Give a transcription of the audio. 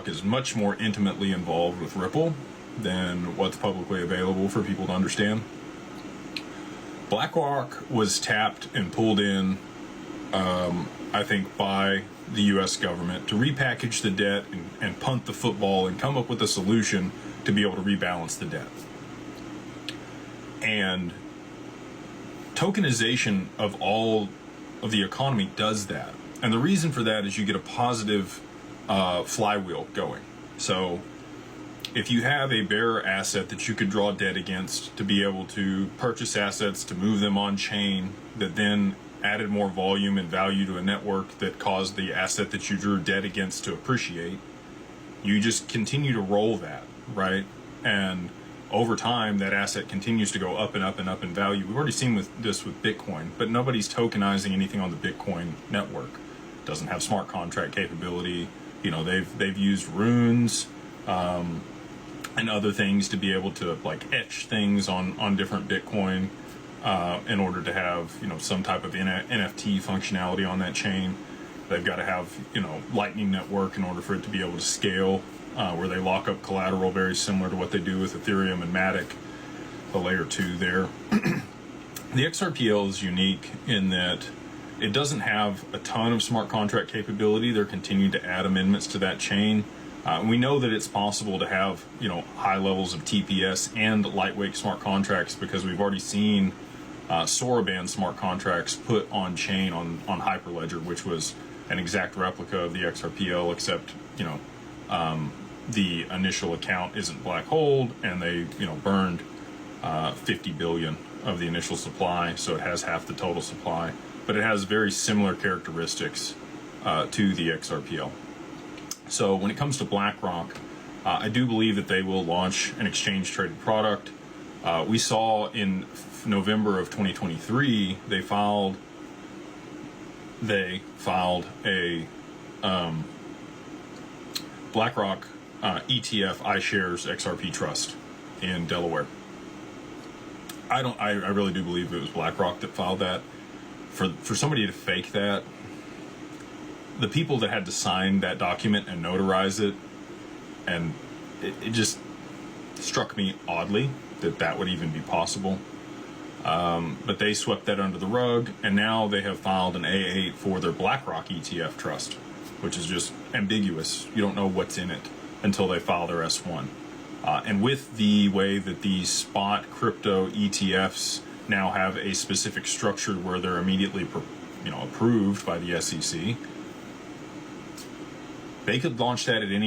BlackRock is much more intimately involved with Ripple than what's publicly available for people to understand. BlackRock was tapped and pulled in, I think, by the U.S. government to repackage the debt and punt the football and come up with a solution to be able to rebalance the debt. And tokenization of all of the economy does that. And the reason for that is you get a positive flywheel going. So if you have a bearer asset that you could draw debt against to be able to purchase assets, to move them on chain, that then added more volume and value to a network that caused the asset that you drew debt against to appreciate, you just continue to roll that, right? And over time, that asset continues to go up and up and up in value. We've already seen this with Bitcoin, but nobody's tokenizing anything on the Bitcoin network. It doesn't have smart contract capability. You know, they've used runes and other things to be able to like etch things on different Bitcoin in order to have, you know, some type of NFT functionality on that chain. They've got to have, you know, Lightning Network in order for it to be able to scale, where they lock up collateral very similar to what they do with Ethereum and Matic, the layer 2 there. The XRPL is unique in that it doesn't have a ton of smart contract capability. They're continuing to add amendments to that chain. We know that it's possible to have, you know, high levels of TPS and lightweight smart contracts because we've already seen Soraband smart contracts put on chain on Hyperledger, which was an exact replica of the XRPL, except, you know, the initial account isn't black holed, and they, you know, burned 50 billion of the initial supply, so it has half the total supply, but it has very similar characteristics to the XRPL. So when it comes to BlackRock, I do believe that they will launch an exchange-traded product. We saw in November of 2023, they filed a BlackRock ETF iShares XRP Trust in Delaware. I really do believe it was BlackRock that filed that. For somebody to fake that, the people that had to sign that document and notarize it, and it just struck me oddly that would even be possible. But they swept that under the rug, and now they have filed an A8 for their BlackRock ETF trust, which is just ambiguous. You don't know what's in it until they file their S1. And with the way that these spot crypto ETFs now have a specific structure where they're immediately, you know, approved by the SEC, they could launch that at any